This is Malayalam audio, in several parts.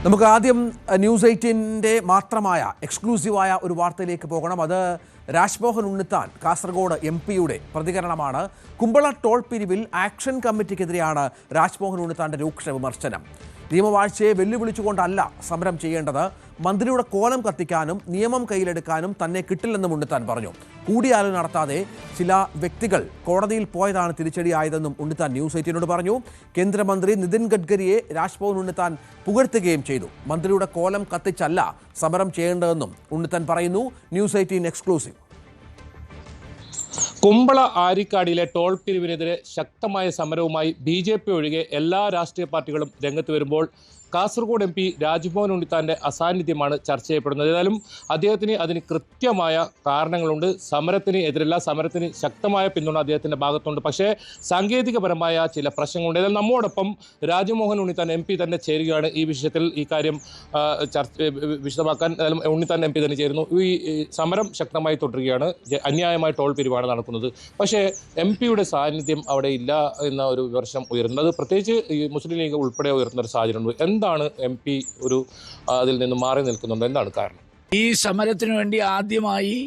നമുക്ക് ആദ്യം ന്യൂസ് 18-ന്റെ മാത്രമായ എക്സ്ക്ലൂസീവായ ഒരു വാർത്തയിലേക്ക് പോകണം. അത് രാജ്മോഹൻ ഉണ്ണിത്താൻ കാസർഗോഡ് MP-യുടെ പ്രതികരണമാണ്. കുമ്പള ടോൾ പിരിവിൽ ആക്ഷൻ കമ്മിറ്റിക്കെതിരെയാണ് രാജ്മോഹൻ ഉണ്ണിത്താന്റെ രൂക്ഷ വിമർശനം. നിയമവാഴ്ചയെ വെല്ലുവിളിച്ചുകൊണ്ടല്ല സമരം ചെയ്യേണ്ടത്, മന്ത്രിയുടെ കോലം കത്തിക്കാനും നിയമം കയ്യിലെടുക്കാനും തന്നെ കിട്ടില്ലെന്നും ഉണ്ണിത്താൻ പറഞ്ഞു. കൂടിയാലോചന നടത്താതെ ചില വ്യക്തികൾ കോടതിയിൽ പോയതാണ് തിരിച്ചടിയായതെന്നും ഉണ്ണിത്താൻ ന്യൂസ് 18-നോട് പറഞ്ഞു. കേന്ദ്രമന്ത്രി നിതിൻ ഗഡ്കരിയെ രാജ്മോഹൻ ഉണ്ണിത്താൻ പുകഴ്ത്തുകയും ചെയ്തു. മന്ത്രിയുടെ കോലം കത്തിച്ചല്ല സമരം ചെയ്യേണ്ടതെന്നും ഉണ്ണിത്താൻ പറയുന്നു. News 18 exclusive. കുമ്പള ആരിക്കാടിയിലെ ടോൾ പിരിവിനെതിരെ ശക്തമായ സമരവുമായി BJP ഒഴികെ എല്ലാ രാഷ്ട്രീയ പാർട്ടികളും രംഗത്ത് വരുമ്പോൾ കാസർഗോഡ് MP രാജ്മോഹൻ ഉണ്ണിത്താൻ്റെ അസാന്നിധ്യമാണ് ചർച്ച ചെയ്യപ്പെടുന്നത്. ഏതായാലും അദ്ദേഹത്തിന് അതിന് കൃത്യമായ കാരണങ്ങളുണ്ട്. സമരത്തിന് എതിരല്ല, സമരത്തിന് ശക്തമായ പിന്തുണ അദ്ദേഹത്തിൻ്റെ ഭാഗത്തുണ്ട്. പക്ഷേ സാങ്കേതികപരമായ ചില പ്രശ്നങ്ങളുണ്ട്. ഏതായാലും നമ്മോടൊപ്പം രാജ്മോഹൻ ഉണ്ണിത്താൻ MP തന്നെ ചേരുകയാണ്. ഈ വിഷയത്തിൽ ഈ കാര്യം വിശദമാക്കാൻ ഉണ്ണിത്താൻ MP തന്നെ ചേരുന്നു. ഈ സമരം ശക്തമായി തുടരുകയാണ്. അന്യായമായ ടോൾ പിരിവാണ് നടക്കുന്നത്. പക്ഷേ MP-യുടെ സാന്നിധ്യം അവിടെ ഇല്ല എന്ന ഒരു വിമർശനം ഉയരുന്നത്, പ്രത്യേകിച്ച് ഈ മുസ്ലിം ലീഗ് ഉൾപ്പെടെ ഉയർന്ന ഒരു സാഹചര്യമുണ്ട്. എന്താണ് MP ഒരു അതിൽ നിന്ന് മാറി നിൽക്കുന്നുണ്ട്? എന്താണ് കാരണം? ഈ സമരത്തിന് വേണ്ടി ആദ്യമായി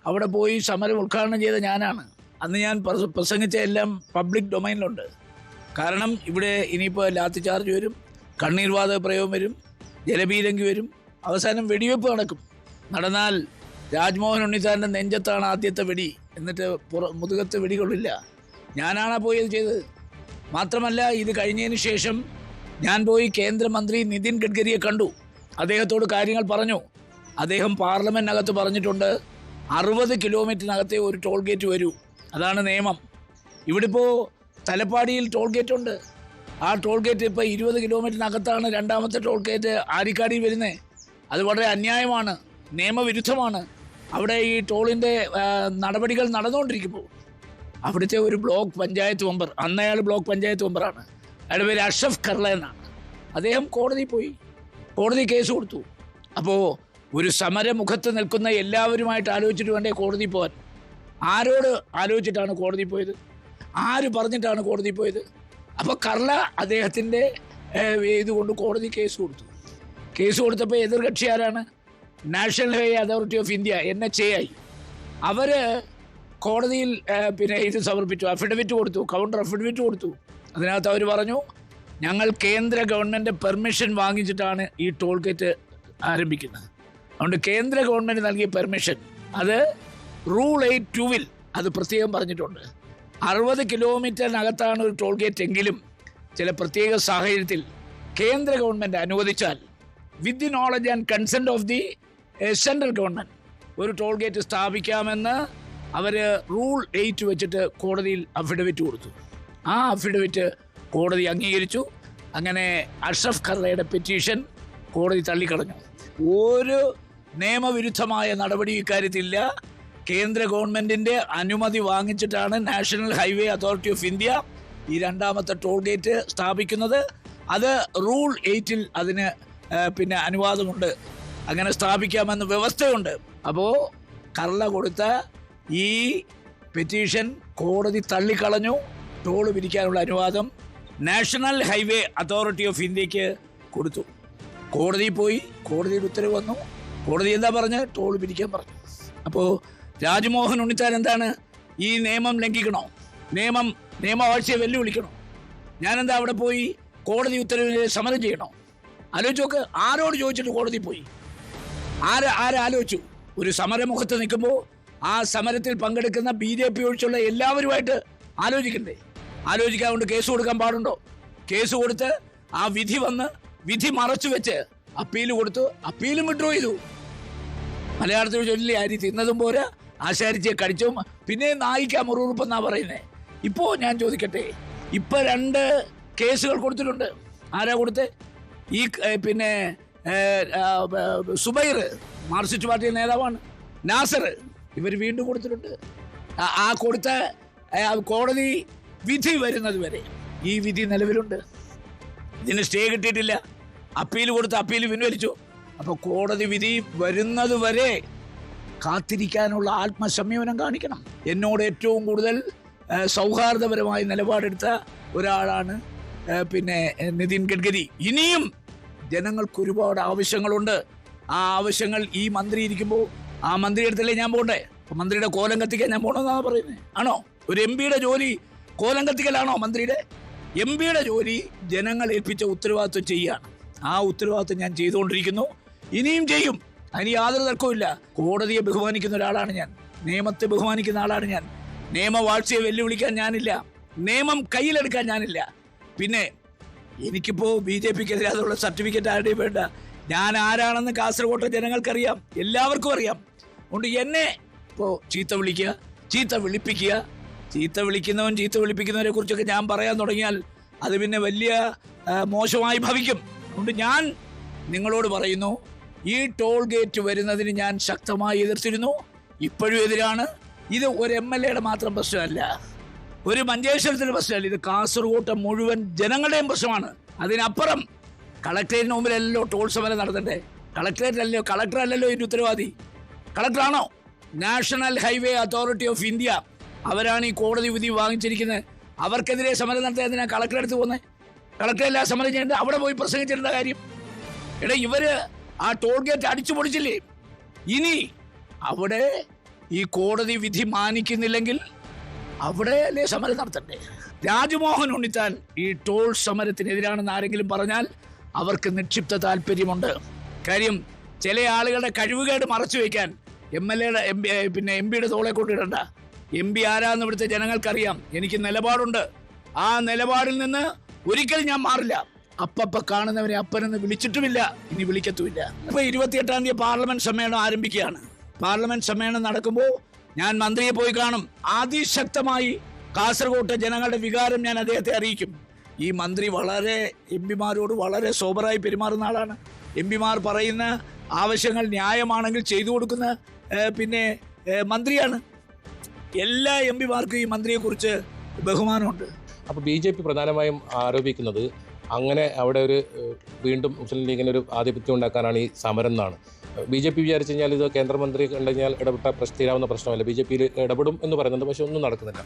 അവിടെ പോയി സമരം ഉദ്ഘാടനം ചെയ്ത ഞാനാണ്. അന്ന് ഞാൻ പ്രസംഗിച്ച എല്ലാം പബ്ലിക് ഡൊമൈനിലുണ്ട്. കാരണം ഇവിടെ ഇനിയിപ്പോൾ ലാത്തി ചാർജ് വരും, കണ്ണീർവാതക പ്രയോഗം വരും, ജലപീരങ്കി വരും, അവസാനം വെടിവെപ്പ് നടന്നാൽ രാജ്മോഹൻ ഉണ്ണിത്താൻ്റെ നെഞ്ചത്താണ് ആദ്യത്തെ വെടി, എന്നിട്ട് മുതുകത്ത് വെടികൊള്ളില്ല. ഞാനാണ് പോയി ഇത് ചെയ്തത്. മാത്രമല്ല, ഇത് കഴിഞ്ഞതിന് ശേഷം ഞാൻ പോയി കേന്ദ്രമന്ത്രി നിതിൻ ഗഡ്കരിയെ കണ്ടു, അദ്ദേഹത്തോട് കാര്യങ്ങൾ പറഞ്ഞു. അദ്ദേഹം പാർലമെൻറ്റിനകത്ത് പറഞ്ഞിട്ടുണ്ട് 60 കിലോമീറ്ററിനകത്തേ ഒരു ടോൾ ഗേറ്റ് വരൂ, അതാണ് നിയമം. ഇവിടെ ഇപ്പോൾ തലപ്പാടിയിൽ ടോൾ ഗേറ്റ് ഉണ്ട്. ആ ടോൾ ഗേറ്റ് ഇപ്പോൾ 20 കിലോമീറ്ററിനകത്താണ് രണ്ടാമത്തെ ടോൾ ഗേറ്റ് ആരിക്കാടിയിൽ വരുന്നത്. അത് വളരെ അന്യായമാണ്, നിയമവിരുദ്ധമാണ്. അവിടെ ഈ ടോളിൻ്റെ നടപടികൾ നടന്നുകൊണ്ടിരിക്കുമ്പോൾ അവിടുത്തെ ഒരു ബ്ലോക്ക് പഞ്ചായത്ത് മെമ്പർ, അന്നയാൾ ബ്ലോക്ക് പഞ്ചായത്ത് മെമ്പറാണ്, അയാളുടെ പേര് അഷ്റഫ് കർല എന്നാണ്. അദ്ദേഹം കോടതി പോയി, കോടതി കേസ് കൊടുത്തു. അപ്പോൾ ഒരു സമരമുഖത്ത് നിൽക്കുന്ന എല്ലാവരുമായിട്ട് ആലോചിച്ചിട്ട് വേണ്ടേ കോടതി പോകാൻ? ആരോട് ആലോചിച്ചിട്ടാണ് കോടതി പോയത്? ആര് പറഞ്ഞിട്ടാണ് കോടതി പോയത്? അപ്പോൾ കർല അദ്ദേഹത്തിൻ്റെ ഇതുകൊണ്ട് കോടതി കേസ് കൊടുത്തു. കേസ് കൊടുത്തപ്പോൾ എതിർകക്ഷി ആരാണ്? National highway authority of India, NHAI. അവർ കോടതിയിൽ ഇത് സമർപ്പിച്ചു, അഫിഡവിറ്റ് കൊടുത്തു, കൗണ്ടർ അഫിഡവിറ്റ് കൊടുത്തു. അതിനകത്ത് അവർ പറഞ്ഞു, ഞങ്ങൾ കേന്ദ്ര ഗവൺമെൻറ് പെർമിഷൻ വാങ്ങിച്ചിട്ടാണ് ഈ ടോൾ ഗേറ്റ് ആരംഭിക്കുന്നത്. അതുകൊണ്ട് കേന്ദ്ര ഗവൺമെൻറ് നൽകിയ പെർമിഷൻ, അത് റൂൾ 8(2)-ൽ അത് പ്രത്യേകം പറഞ്ഞിട്ടുണ്ട്. 60 കിലോമീറ്ററിനകത്താണ് ഒരു ടോൾ ഗേറ്റ് എങ്കിലും ചില പ്രത്യേക സാഹചര്യത്തിൽ കേന്ദ്ര ഗവൺമെൻറ് അനുവദിച്ചാൽ with the knowledge and consent of the central government ഒരു ടോൾ ഗേറ്റ് സ്ഥാപിക്കാമെന്ന് അവർ റൂൾ 8 വെച്ചിട്ട് കോടതിയിൽ അഫിഡവിറ്റ് കൊടുത്തു. ആ അഫിഡവിറ്റ് കോടതി അംഗീകരിച്ചു. അങ്ങനെ അഷ്റഫ് കർലയുടെ പെറ്റീഷൻ കോടതി തള്ളിക്കളഞ്ഞു. ഒരു നിയമവിരുദ്ധമായ നടപടി ഇക്കാര്യത്തിലില്ല. കേന്ദ്ര ഗവൺമെൻറ്റിൻ്റെ അനുമതി വാങ്ങിച്ചിട്ടാണ് national highway authority of India ഈ രണ്ടാമത്തെ ടോൾ ഗേറ്റ് സ്ഥാപിക്കുന്നത്. അത് റൂൾ 8-ൽ അതിന് അനുവാദമുണ്ട്, അങ്ങനെ സ്ഥാപിക്കാമെന്ന് വ്യവസ്ഥയുണ്ട്. അപ്പോൾ കർല കൊടുത്ത ഈ പെറ്റീഷൻ കോടതി തള്ളിക്കളഞ്ഞു. ടോൾ പിരിക്കാനുള്ള അനുവാദം നാഷണൽ ഹൈവേ അതോറിറ്റി ഓഫ് ഇന്ത്യക്ക് കൊടുത്തു. കോടതി പോയി, കോടതിയുടെ ഉത്തരവ് വന്നു. കോടതി എന്താ പറഞ്ഞ്? ടോൾ പിരിക്കാൻ പറഞ്ഞു. അപ്പോൾ രാജ്മോഹൻ ഉണ്ണിത്താൻ എന്താണ്, ഈ നിയമം ലംഘിക്കണോ? നിയമവാഴ്ചയെ വെല്ലുവിളിക്കണോ? ഞാനെന്താ അവിടെ പോയി കോടതി ഉത്തരവിന് സമരം ചെയ്യണോ? ആലോചിച്ച് നോക്ക്, ആരോട് ചോദിച്ചിട്ട് കോടതി പോയി? ആലോചിച്ചു? ഒരു സമരമുഖത്ത് നിൽക്കുമ്പോൾ ആ സമരത്തിൽ പങ്കെടുക്കുന്ന BJP ഒഴിച്ചുള്ള എല്ലാവരുമായിട്ട് ആലോചിക്കണ്ടേ? ആലോചിക്കാതെ കേസ് കൊടുക്കാൻ പാടുണ്ടോ? കേസ് കൊടുത്ത് ആ വിധി വന്ന് വിധി മറച്ചു വെച്ച് അപ്പീൽ കൊടുത്തു, അപ്പീലും വിഡ്രോ ചെയ്തു. മലയാളത്തിൽ ചൊല്ലി അരി തിന്നതും പോരാ ആശാരിച്ച് കടിച്ചും പിന്നെ നായിക്ക മുറിവുറുപ്പെന്നാ പറയുന്നത്. ഇപ്പോൾ ഞാൻ ചോദിക്കട്ടെ, ഇപ്പം 2 കേസുകൾ കൊടുത്തിട്ടുണ്ട്. ആരാ കൊടുത്തത്? ഈ സുബൈർ മാർക്സിസ്റ്റ് പാർട്ടി നേതാവാണ്, നാസർ, ഇവർ വീണ്ടും കൊടുത്തിട്ടുണ്ട്. ആ കൊടുത്ത കോടതി വിധി വരുന്നത് വരെ ഈ വിധി നിലവിലുണ്ട്. ഇതിന് സ്റ്റേ കിട്ടിയിട്ടില്ല. അപ്പീൽ കൊടുത്ത് അപ്പീൽ പിൻവലിച്ചു. അപ്പോൾ കോടതി വിധി വരുന്നത് വരെ കാത്തിരിക്കാനുള്ള ആത്മസംയമനം കാണിക്കണം. എന്നോട് ഏറ്റവും കൂടുതൽ സൗഹാർദ്ദപരമായി നിലപാടെടുത്ത ഒരാളാണ് നിതിൻ ഗഡ്കരി. ഇനിയും ജനങ്ങൾക്ക് ഒരുപാട് ആവശ്യങ്ങളുണ്ട്. ആ ആവശ്യങ്ങൾ ഈ മന്ത്രി ഇരിക്കുമ്പോൾ ആ മന്ത്രിയുടെ അടുത്തല്ലേ ഞാൻ പോകണ്ടേ? അപ്പോൾ മന്ത്രിയുടെ കോലം കത്തിക്കാൻ ഞാൻ പോകണമെന്നാണ് പറയുന്നത്. ആണോ? ഒരു MP-യുടെ ജോലി കോലം കത്തിക്കലാണോ മന്ത്രിയുടെ? MP-യുടെ ജോലി ജനങ്ങൾ ഏൽപ്പിച്ച ഉത്തരവാദിത്വം ചെയ്യുകയാണ്. ആ ഉത്തരവാദിത്വം ഞാൻ ചെയ്തുകൊണ്ടിരിക്കുന്നു, ഇനിയും ചെയ്യും. അതിന് യാതൊരു തർക്കവുമില്ല. കോടതിയെ ബഹുമാനിക്കുന്ന ഒരാളാണ് ഞാൻ, നിയമത്തെ ബഹുമാനിക്കുന്ന ആളാണ് ഞാൻ. നിയമവാഴ്ചയെ വെല്ലുവിളിക്കാൻ ഞാനില്ല, നിയമം കയ്യിലെടുക്കാൻ ഞാനില്ല. പിന്നെ എനിക്കിപ്പോൾ BJPക്കെതിരെ അതുള്ള സർട്ടിഫിക്കറ്റ് ആരുടെയും വേണ്ട. ഞാൻ ആരാണെന്ന് കാസർഗോട്ടെ ജനങ്ങൾക്കറിയാം, എല്ലാവർക്കും അറിയാം. അതുകൊണ്ട് എന്നെ ഇപ്പോൾ ചീത്ത വിളിക്കുക, ചീത്ത വിളിപ്പിക്കുക, ചീത്ത വിളിക്കുന്നവൻ ചീത്ത വിളിപ്പിക്കുന്നവരെ കുറിച്ചൊക്കെ ഞാൻ പറയാൻ തുടങ്ങിയാൽ അത് പിന്നെ വലിയ മോശമായി ഭവിക്കും. അതുകൊണ്ട് ഞാൻ നിങ്ങളോട് പറയുന്നു, ഈ ടോൾ ഗേറ്റ് വരുന്നതിന് ഞാൻ ശക്തമായി എതിർത്തിരുന്നു, ഇപ്പോഴും എതിരാണ്. ഇത് ഒരു MLA-യുടെ മാത്രം പ്രശ്നമല്ല, ഒരു മഞ്ചേശ്വരത്തിൻ്റെ പ്രശ്നമല്ല, ഇത് കാസർഗോട്ടെ മുഴുവൻ ജനങ്ങളുടെയും പ്രശ്നമാണ്. അതിനപ്പുറം കളക്ടറേറ്റിന് മുമ്പിലല്ലോ ടോൾ സമരം നടത്തണ്ടേ? കളക്ടറേറ്റല്ലോ, കളക്ടറല്ലല്ലോ ഇതിൻ്റെ ഉത്തരവാദി. കളക്ടറാണോ? National highway authority of India അവരാണ് ഈ കോടതി വിധി വാങ്ങിച്ചിരിക്കുന്നത്. അവർക്കെതിരെ സമരം നടത്താൻ എന്തിനാണ് കളക്ടറെ അടുത്ത് പോകുന്നത്? കളക്ടറെല്ലാം സമരം ചെയ്യേണ്ടത് അവിടെ പോയി പ്രസംഗിച്ചിരുന്ന കാര്യം. എടാ, ഇവര് ആ ടോൾ ഗേറ്റ് അടിച്ചു പൊളിച്ചില്ലേ? ഇനി അവിടെ ഈ കോടതി വിധി മാനിക്കുന്നില്ലെങ്കിൽ അവിടെ അല്ലേ സമരം നടത്തണ്ടേ? രാജ്മോഹൻ ഉണ്ണിത്താൻ ഈ ടോൾ സമരത്തിനെതിരാണെന്ന് ആരെങ്കിലും പറഞ്ഞാൽ അവർക്ക് നിക്ഷിപ്ത താല്പര്യമുണ്ട്. കാര്യം ചില ആളുകളുടെ കഴിവുകേട് മറച്ചു വയ്ക്കാൻ MP-യുടെ തോളെ കൊണ്ടിടണ്ട. MP ആരാന്ന് ഇവിടുത്തെ ജനങ്ങൾക്കറിയാം. എനിക്ക് നിലപാടുണ്ട്. ആ നിലപാടിൽ നിന്ന് ഒരിക്കലും ഞാൻ മാറില്ല. അപ്പപ്പ കാണുന്നവരെ അപ്പനെന്ന് വിളിച്ചിട്ടുമില്ല, ഇനി വിളിക്കത്തുമില്ല. ഇപ്പൊ 28-ാം തീയതി പാർലമെന്റ് സമ്മേളനം ആരംഭിക്കുകയാണ്. പാർലമെന്റ് സമ്മേളനം നടക്കുമ്പോൾ ഞാൻ മന്ത്രിയെ പോയി കാണും. അതിശക്തമായി കാസർഗോട്ടെ ജനങ്ങളുടെ വികാരം ഞാൻ അദ്ദേഹത്തെ അറിയിക്കും. ഈ മന്ത്രി വളരെ MP-മാരോട് വളരെ സോബറായി പെരുമാറുന്ന ആളാണ്. MP-മാർ പറയുന്ന ആവശ്യങ്ങൾ ന്യായമാണെങ്കിൽ ചെയ്തു കൊടുക്കുന്ന മന്ത്രിയാണ്. എല്ലാ MP-മാർക്കും ഈ മന്ത്രിയെക്കുറിച്ച് ബഹുമാനമുണ്ട്. അപ്പോൾ BJP പ്രധാനമായും ആരോപിക്കുന്നത് അങ്ങനെ അവിടെ ഒരു വീണ്ടും മുസ്ലിം ലീഗിന് ഒരു ആധിപത്യം ഉണ്ടാക്കാനാണ് ഈ സമരം എന്നാണ്. BJP വിചാരിച്ചു കഴിഞ്ഞാൽ ഇത് കേന്ദ്രമന്ത്രി കണ്ടുകഴിഞ്ഞാൽ ഇടപെട്ട തീരാവുന്ന പ്രശ്നമല്ല. BJPയിൽ ഇടപെടും എന്ന് പറയുന്നുണ്ട്, പക്ഷെ ഒന്നും നടക്കുന്നില്ല.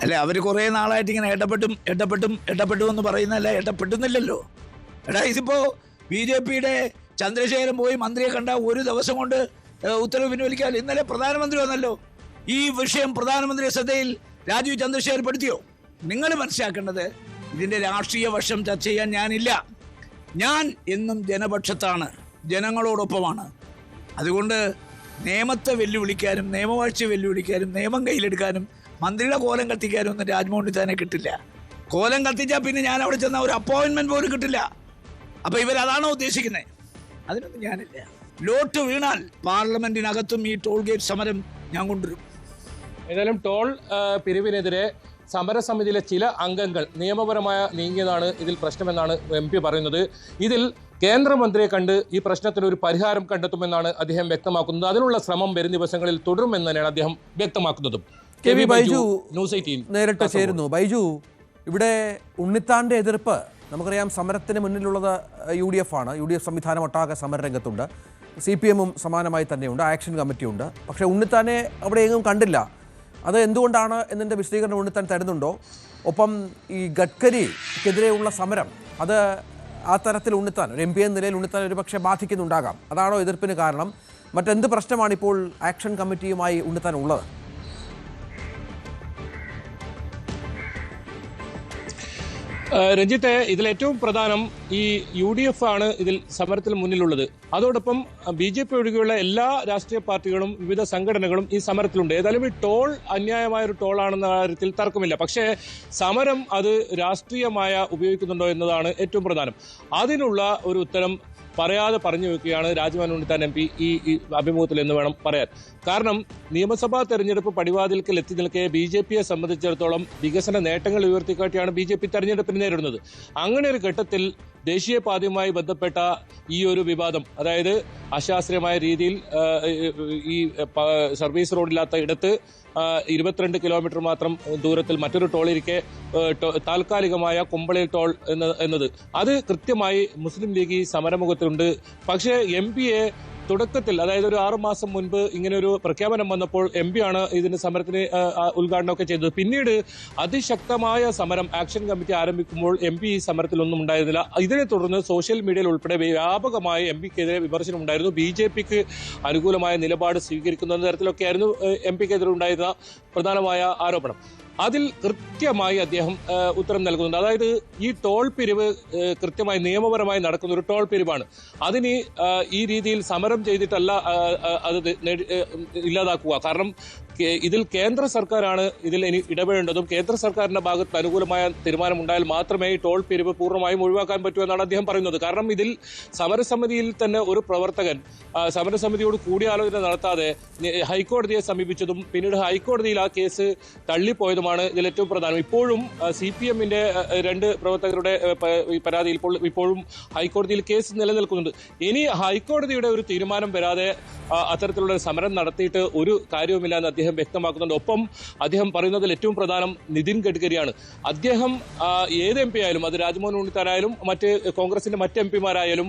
അല്ല, അവർ കുറേ നാളായിട്ട് ഇങ്ങനെ ഇടപെട്ടും എന്ന് പറയുന്നതല്ല, ഇടപെട്ടുന്നില്ലല്ലോ. എടാ, ഇതിപ്പോ BJPയുടെ ചന്ദ്രശേഖരൻ പോയി മന്ത്രിയെ കണ്ട ഒരു ദിവസം കൊണ്ട് ഉത്തരവ് പിൻവലിക്കാൻ. ഇന്നലെ പ്രധാനമന്ത്രി വന്നല്ലോ. ഈ വിഷയം പ്രധാനമന്ത്രി ശ്രദ്ധയിൽ രാജീവ് ചന്ദ്രശേഖർ പെടുത്തിയോ? നിങ്ങൾ മനസ്സിലാക്കേണ്ടത്, ഇതിന്റെ രാഷ്ട്രീയ വശം ചർച്ച ചെയ്യാൻ ഞാനില്ല. ഞാൻ എന്നും ജനപക്ഷത്താണ്, ജനങ്ങളോടൊപ്പമാണ്. അതുകൊണ്ട് നിയമത്തെ വെല്ലുവിളിക്കാനും നിയമവാഴ്ചയെ വെല്ലുവിളിക്കാനും നിയമം കയ്യിലെടുക്കാനും മന്ത്രിയുടെ കോലം കത്തിക്കാനും ഒന്നും രാജ്മോഹൻ ഉണ്ണിത്താനെ കിട്ടില്ല. കോലം കത്തിച്ചാൽ പിന്നെ ഞാൻ അവിടെ ചെന്ന ഒരു അപ്പോയിൻമെന്റ് പോലും കിട്ടില്ല. അപ്പൊ ഇവരതാണോ ഉദ്ദേശിക്കുന്നത്? അതിനൊന്നും ഞാനില്ല. ലോട്ട് വീണാൽ പാർലമെന്റിനകത്തും ഈ ടോൾ ഗേറ്റ് സമരം ഞാൻ കൊണ്ടുവരും. ഏതായാലും ടോൾ പിരിവിനെതിരെ സമരസമിതിയിലെ ചില അംഗങ്ങൾ നിയമപരമായ നീങ്ങിയതാണ് ഇതിൽ പ്രശ്നമെന്നാണ് MP പറയുന്നത്. ഇതിൽ കേന്ദ്രമന്ത്രിയെ കണ്ട് ഈ പ്രശ്നത്തിന് ഒരു പരിഹാരം കണ്ടെത്തുമെന്നാണ് അദ്ദേഹം വ്യക്തമാക്കുന്നത്. അതിനുള്ള ശ്രമം വരും ദിവസങ്ങളിൽ തുടരുമെന്ന് തന്നെയാണ് അദ്ദേഹം വ്യക്തമാക്കുന്നതും. KV ബൈജു ന്യൂസ് 18 നേരിട്ട് ചേരുന്നു. ബൈജു, ഇവിടെ ഉണ്ണിത്താന്റെ എതിർപ്പ് നമുക്കറിയാം. സമരത്തിന് മുന്നിലുള്ളത് UDF ആണ്. UDF സംവിധാനം ഒട്ടാകെ സമരരംഗത്തുണ്ട്. CPM-ഉം സമാനമായി തന്നെയുണ്ട്, ആക്ഷൻ കമ്മിറ്റിയുണ്ട്. പക്ഷേ ഉണ്ണിത്താനെ അവിടെ എങ്ങും കണ്ടില്ല. അത് എന്തുകൊണ്ടാണ് എന്നതിൻ്റെ വിശദീകരണം ഉണ്ണിത്താൻ തരുന്നുണ്ടോ? ഒപ്പം ഈ ഗഡ്കരിക്കെതിരെയുള്ള സമരം, അത് ആ തരത്തിൽ ഉണ്ണിത്താൻ ഒരു MP എന്ന നിലയിൽ ഉണ്ണിത്താൻ ഒരു പക്ഷേ ബാധിക്കുന്നുണ്ടാകാം. അതാണോ എതിർപ്പിന് കാരണം? മറ്റെന്ത് പ്രശ്നമാണ് ഇപ്പോൾ ആക്ഷൻ കമ്മിറ്റിയുമായി ഉണ്ണിത്താൻ ഉള്ളത്? രഞ്ജിത്തെ, ഇതിലേറ്റവും പ്രധാനം ഈ UDF ആണ് ഇതിൽ സമരത്തിൽ മുന്നിലുള്ളത്. അതോടൊപ്പം BJP ഒഴികെയുള്ള എല്ലാ രാഷ്ട്രീയ പാർട്ടികളും വിവിധ സംഘടനകളും ഈ സമരത്തിലുണ്ട്. ഏതായാലും ഈ ടോൾ അന്യായമായ ഒരു ടോളാണെന്ന കാര്യത്തിൽ തർക്കമില്ല. പക്ഷേ സമരം അത് രാഷ്ട്രീയമായ ഉപയോഗിക്കുന്നുണ്ടോ എന്നതാണ് ഏറ്റവും പ്രധാനം. അതിനുള്ള ഒരു ഉത്തരം പറയാതെ പറഞ്ഞു വെക്കുകയാണ് രാജ്മോഹൻ ഉണ്ണിത്താൻ MP ഈ അഭിമുഖത്തിൽ എന്ന് വേണം പറയാൻ. കാരണം നിയമസഭാ തെരഞ്ഞെടുപ്പ് പടിവാതിൽക്കൽ എത്തി നിൽക്കെ BJPയെ സംബന്ധിച്ചിടത്തോളം വികസന നേട്ടങ്ങൾ ഉയർത്തിക്കാട്ടിയാണ് BJP തെരഞ്ഞെടുപ്പിന് നേരിടുന്നത്. അങ്ങനെ ഒരു ഘട്ടത്തിൽ ദേശീയപാതയുമായി ബന്ധപ്പെട്ട ഈ ഒരു വിവാദം, അതായത് അശാസ്ത്രീയമായ രീതിയിൽ ഈ സർവീസ് റോഡില്ലാത്ത ഇടത്ത് 22 കിലോമീറ്റർ മാത്രം ദൂരത്തിൽ മറ്റൊരു ടോളിരിക്കെ താൽക്കാലികമായ കുമ്പളയിൽ ടോൾ എന്നത് അത് കൃത്യമായി മുസ്ലിം ലീഗ് ഈ സമരമുഖത്തുണ്ട്. പക്ഷേ MP-യെ തുടക്കത്തിൽ അതായത് ഒരു 6 മാസം മുൻപ് ഇങ്ങനെ ഒരു പ്രഖ്യാപനം വന്നപ്പോൾ MP ആണ് ഇതിന് സമരത്തിന് ഉദ്ഘാടനമൊക്കെ ചെയ്തത്. പിന്നീട് അതിശക്തമായ സമരം ആക്ഷൻ കമ്മിറ്റി ആരംഭിക്കുമ്പോൾ MP ഈ സമരത്തിലൊന്നും ഉണ്ടായിരുന്നില്ല. ഇതിനെ തുടർന്ന് സോഷ്യൽ മീഡിയയിൽ ഉൾപ്പെടെ വ്യാപകമായ MP-ക്കെതിരെ വിമർശനം ഉണ്ടായിരുന്നു. BJP-ക്ക് അനുകൂലമായ നിലപാട് സ്വീകരിക്കുന്ന തരത്തിലൊക്കെയായിരുന്നു MP-ക്കെതിരെ ഉണ്ടായിരുന്ന പ്രധാനമായ ആരോപണം. അതിൽ കൃത്യമായി അദ്ദേഹം ഉത്തരം നൽകുന്നുണ്ട്. അതായത് ഈ ടോൾ പിരിവ് കൃത്യമായി നിയമപരമായി നടക്കുന്ന ഒരു ടോൾ പിരിവാണ്. അതിന് ഈ രീതിയിൽ സമരം ചെയ്തിട്ടല്ല അത് ഇല്ലാതാക്കുക. കാരണം ഇതിൽ കേന്ദ്ര സർക്കാരാണ് ഇതിൽ ഇനി ഇടപെടേണ്ടതും കേന്ദ്ര സർക്കാരിന്റെ ഭാഗത്ത് അനുകൂലമായ തീരുമാനം ഉണ്ടായാൽ മാത്രമേ ഈ ടോൾ പിരിവ് പൂർണ്ണമായും ഒഴിവാക്കാൻ പറ്റൂ എന്നാണ് അദ്ദേഹം പറയുന്നത്. കാരണം ഇതിൽ സമരസമിതിയിൽ തന്നെ ഒരു പ്രവർത്തകൻ സമരസമിതിയോട് കൂടിയാലോചന നടത്താതെ ഹൈക്കോടതിയെ സമീപിച്ചതും പിന്നീട് ഹൈക്കോടതിയിൽ ആ കേസ് തള്ളിപ്പോയതുമാണ് ഇതിൽ ഏറ്റവും പ്രധാനം. ഇപ്പോഴും CPM-ന്റെ 2 പ്രവർത്തകരുടെ പരാതിയിൽ ഇപ്പോഴും ഹൈക്കോടതിയിൽ കേസ് നിലനിൽക്കുന്നുണ്ട്. ഇനി ഹൈക്കോടതിയുടെ ഒരു തീരുമാനം വരാതെ അത്തരത്തിലുള്ള സമരം നടത്തിയിട്ട് ഒരു കാര്യവുമില്ല എന്ന് അദ്ദേഹം വ്യക്തമാക്കുന്നുണ്ട്. ഒപ്പം അദ്ദേഹം പറയുന്നതിൽ ഏറ്റവും പ്രധാനം നിതിൻ ഗഡ്കരിയാണ്. അദ്ദേഹം ഏത് MP ആയാലും, അത് രാജ്മോഹൻ ഉണ്ണിത്താനായാലും മറ്റ് കോൺഗ്രസിന്റെ മറ്റ് MP-മാരായാലും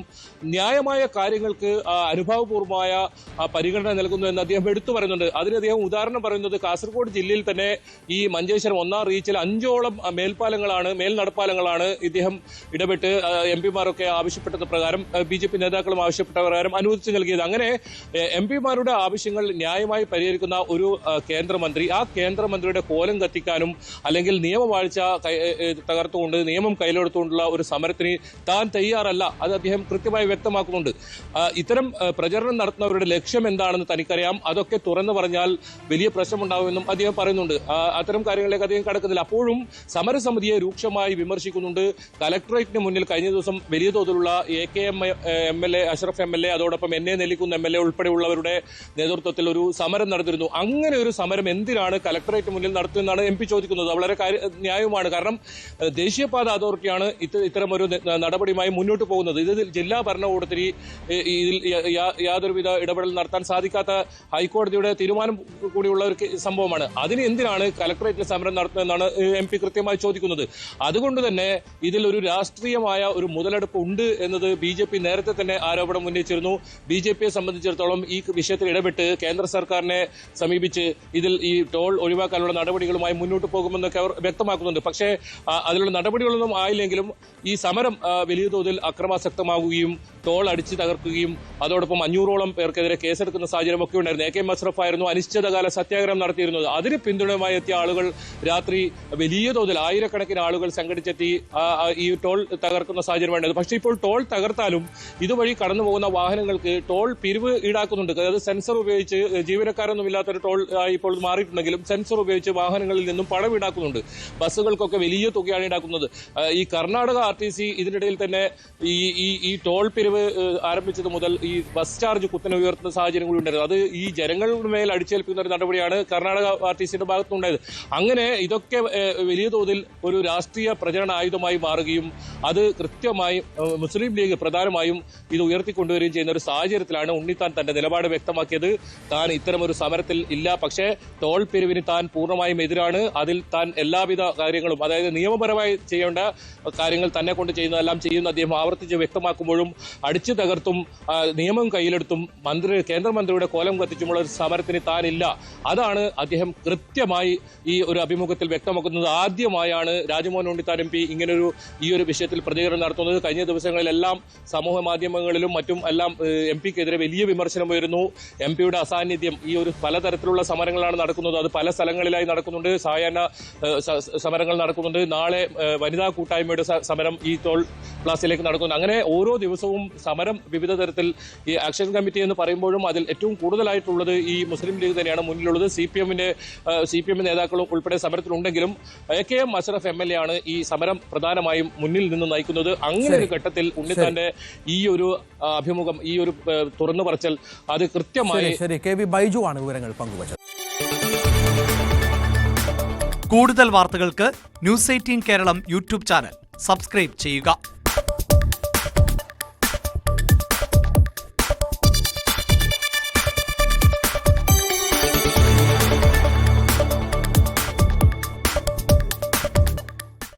ന്യായമായ കാര്യങ്ങൾക്ക് അനുഭാവപൂർവമായ പരിഗണന നൽകുന്നു എന്ന് അദ്ദേഹം എടുത്തു പറയുന്നുണ്ട്. അതിന് അദ്ദേഹം ഉദാഹരണം പറയുന്നത് കാസർഗോഡ് ജില്ലയിൽ തന്നെ ഈ മഞ്ചേശ്വരം 1-ാം റീച്ചിൽ 5ഓളം മേൽനടപ്പാലങ്ങളാണ് ഇദ്ദേഹം ഇടപെട്ട് MP-മാരൊക്കെ ആവശ്യപ്പെട്ടത് പ്രകാരം BJP നേതാക്കളും ആവശ്യപ്പെട്ട പ്രകാരം അനുവദിച്ചു നൽകിയത്. അങ്ങനെ MP-മാരുടെ ആവശ്യങ്ങൾ ന്യായമായി പരിഹരിക്കുന്ന ഒരു കേന്ദ്രമന്ത്രി, ആ കേന്ദ്രമന്ത്രിയുടെ കോലം കത്തിക്കാനും അല്ലെങ്കിൽ നിയമവാഴ്ച തകർത്തുകൊണ്ട് നിയമം കയ്യിലെടുത്തുകൊണ്ടുള്ള ഒരു സമരത്തിന് താൻ തയ്യാറല്ല. അത് അദ്ദേഹം കൃത്യമായി വ്യക്തമാക്കുന്നുണ്ട്. ഇത്തരം പ്രചരണം നടത്തുന്നവരുടെ ലക്ഷ്യം എന്താണെന്ന് തനിക്കറിയാം. അതൊക്കെ തുറന്നു പറഞ്ഞാൽ വലിയ പ്രശ്നമുണ്ടാവുമെന്നും അദ്ദേഹം പറയുന്നുണ്ട്. അത്തരം കാര്യങ്ങളിലേക്ക് അദ്ദേഹം കടക്കുന്നില്ല. അപ്പോഴും സമരസമിതിയെ രൂക്ഷമായി വിമർശിക്കുന്നുണ്ട്. കലക്ടറേറ്റിന് മുന്നിൽ കഴിഞ്ഞ ദിവസം വലിയ തോതിലുള്ള AKM MLA അഷ്റഫ് MLA അതോടൊപ്പം എന്നെ നെല്ലിക്കുന്ന MLA ഉൾപ്പെടെയുള്ളവരുടെ നേതൃത്വത്തിൽ ഒരു സമരം നടത്തിയിരുന്നു. അങ്ങനെ ഒരു സമരം എന്തിനാണ് കലക്ടറേറ്റ് മുന്നിൽ നടത്തുന്നതാണ് MP ചോദിക്കുന്നത്. വളരെ ന്യായവുമാണ്. കാരണം ദേശീയപാത അതോറിറ്റിയാണ് ഇത്തരമൊരു നടപടിയുമായി മുന്നോട്ട് പോകുന്നത്. ഇത് ജില്ലാ ഭരണകൂടത്തിന് ഇതിൽ യാതൊരുവിധ ഇടപെടൽ നടത്താൻ സാധിക്കാത്ത ഹൈക്കോടതിയുടെ തീരുമാനം കൂടിയുള്ള ഒരു സംഭവമാണ്. അതിന് എന്തിനാണ് കലക്ടറേറ്റിൽ സമരം നടത്തുന്നതെന്നാണ് MP കൃത്യമായി ചോദിക്കുന്നത്. അതുകൊണ്ട് തന്നെ ഇതിൽ ഒരു രാഷ്ട്രീയമായ ഒരു മുതലെടുപ്പ് ഉണ്ട് എന്നത് BJP നേരത്തെ തന്നെ ആരോപണം ഉന്നയിച്ചിരുന്നു. BJP-യെ സംബന്ധിച്ചിടത്തോളം ഈ വിഷയത്തിൽ ഇടപെട്ട് കേന്ദ്ര സർക്കാരിനെ സമീപിച്ച് ഇതിൽ ഈ ടോൾ ഒഴിവാക്കാനുള്ള നടപടികളുമായി മുന്നോട്ട് പോകുമെന്നൊക്കെ അവർ വ്യക്തമാക്കുന്നുണ്ട്. പക്ഷേ അതിലുള്ള നടപടികളൊന്നും ആയില്ലെങ്കിലും ഈ സമരം വലിയ തോതിൽ അക്രമാസക്തമാവുകയും ടോൾ അടിച്ചു തകർക്കുകയും അതോടൊപ്പം 500ഓളം പേർക്കെതിരെ കേസെടുക്കുന്ന സാഹചര്യമൊക്കെ ഉണ്ടായിരുന്നു. AKM അഷ്റഫ് ആയിരുന്നു അനിശ്ചിതകാല സത്യാഗ്രഹം നടത്തിയിരുന്നത്. അതിന് പിന്തുണയുമായി എത്തിയ ആളുകൾ രാത്രി വലിയ തോതിൽ ആയിരക്കണക്കിന് ആളുകൾ സംഘടിച്ചെത്തി ഈ ടോൾ തകർക്കുന്ന സാഹചര്യം ഉണ്ടായിരുന്നു. പക്ഷേ ഇപ്പോൾ ടോൾ തകർത്താലും ഇതുവഴി കടന്നു പോകുന്ന വാഹനങ്ങൾക്ക് ടോൾ പിരിവ് ഈടാക്കുന്നുണ്ട്. അതായത് സെൻസർ ഉപയോഗിച്ച് ജീവനക്കാരൊന്നും ഇല്ലാത്തൊരു ടോൾ ഇപ്പോൾ മാറിയിട്ടുണ്ടെങ്കിലും സെൻസർ ഉപയോഗിച്ച് വാഹനങ്ങളിൽ നിന്നും പണം ഈടാക്കുന്നുണ്ട്. ബസ്സുകൾക്കൊക്കെ വലിയ തുകയാണ് ഈടാക്കുന്നത്. ഈ കർണാടക RTC ഇതിനിടയിൽ തന്നെ ഈ ടോൾ പിരിവ് ആരംഭിച്ചത് മുതൽ ഈ ബസ് ചാർജ് കുത്തനെ ഉയർത്തുന്ന സാഹചര്യം കൂടി ഉണ്ടായിരുന്നു. അത് ഈ ജനങ്ങളുടെ മേൽ അടിച്ചേൽപ്പിക്കുന്ന ഒരു നടപടിയാണ് കർണാടക RTC-യുടെ ഭാഗത്തുനിന്നുണ്ടായത്. അങ്ങനെ ഇതൊക്കെ വലിയ തോതിൽ ഒരു രാഷ്ട്രീയ പ്രചരണ ആയുധമായി മാറുകയും അത് കൃത്യമായി മുസ്ലിം ലീഗ് പ്രധാനമായും ഇത് ഉയർത്തിക്കൊണ്ടുവരികയും ചെയ്യുന്ന ഒരു സാഹചര്യത്തിലാണ് ഉണ്ണിത്താൻ തന്റെ നിലപാട് വ്യക്തമാക്കിയത്. താൻ ഇത്തരമൊരു സമരത്തിൽ ഇല്ല, പക്ഷേ ടോൾ പിരിവിന് താൻ പൂർണ്ണമായും എതിരാണ്. അതിൽ താൻ എല്ലാവിധ കാര്യങ്ങളും അതായത് നിയമപരമായി ചെയ്യേണ്ട കാര്യങ്ങൾ തന്നെ കൊണ്ട് ചെയ്യുന്നതെല്ലാം ചെയ്യുന്ന അദ്ദേഹം ആവർത്തിച്ച് വ്യക്തമാക്കുമ്പോഴും അടിച്ചു തകർത്തും നിയമം കയ്യിലെടുത്തും കേന്ദ്രമന്ത്രിയുടെ കോലം കത്തിച്ചുമുള്ള ഒരു സമരത്തിന് താനില്ല. അതാണ് അദ്ദേഹം കൃത്യമായി ഈ ഒരു അഭിമുഖത്തിൽ വ്യക്തമാക്കുന്നത്. ആദ്യമായാണ് രാജ്മോഹൻ ഉണ്ണിത്താൻ MP ഈ ഒരു വിഷയത്തിൽ പ്രതികരണം നടത്തുന്നത്. കഴിഞ്ഞ ദിവസങ്ങളിലെല്ലാം സമൂഹ മാധ്യമങ്ങളിലും മറ്റും എല്ലാം MP-ക്കെതിരെ വലിയ വിമർശനം ഉയരുന്നു. MP-യുടെ അസാന്നിധ്യം ഈ ഒരു പലതരത്തിലുള്ള സമരങ്ങളാണ് നടക്കുന്നത്. അത് പല സ്ഥലങ്ങളിലായി നടക്കുന്നുണ്ട്. സായാഹ്ന സമരങ്ങൾ നടക്കുന്നുണ്ട്. നാളെ വനിതാ കൂട്ടായ്മയുടെ സമരം ഈ ടോൾ പ്ലാസയിലേക്ക് നടക്കുന്നുണ്ട്. അങ്ങനെ ഓരോ ദിവസവും സമരം വിവിധ തരത്തിൽ ഈ ആക്ഷൻ കമ്മിറ്റി എന്ന് പറയുമ്പോഴും അതിൽ ഏറ്റവും കൂടുതലായിട്ടുള്ളത് ഈ മുസ്ലിം ലീഗ് തന്നെയാണ് മുന്നിലുള്ളത്. CPM നേതാക്കളും ഉൾപ്പെടെ സമരത്തിലുണ്ടെങ്കിലും AKM അഷ്റഫ് MLA ആണ് ഈ സമരം പ്രധാനമായും മുന്നിൽ നിന്ന് നയിക്കുന്നത്. അങ്ങനെ ഒരു ഘട്ടത്തിൽ ഉണ്ണിത്താന്റെ ഈ ഒരു അഭിമുഖം, ഈ ഒരു തുറന്നു പറച്ചൽ അത് കൃത്യമായി KV ബൈജു ആണ് വിവരങ്ങൾ പങ്കുവച്ചത്. കൂടുതൽ വാർത്തകൾക്ക് News 18 Keralam YouTube channel subscribe ചെയ്യുക.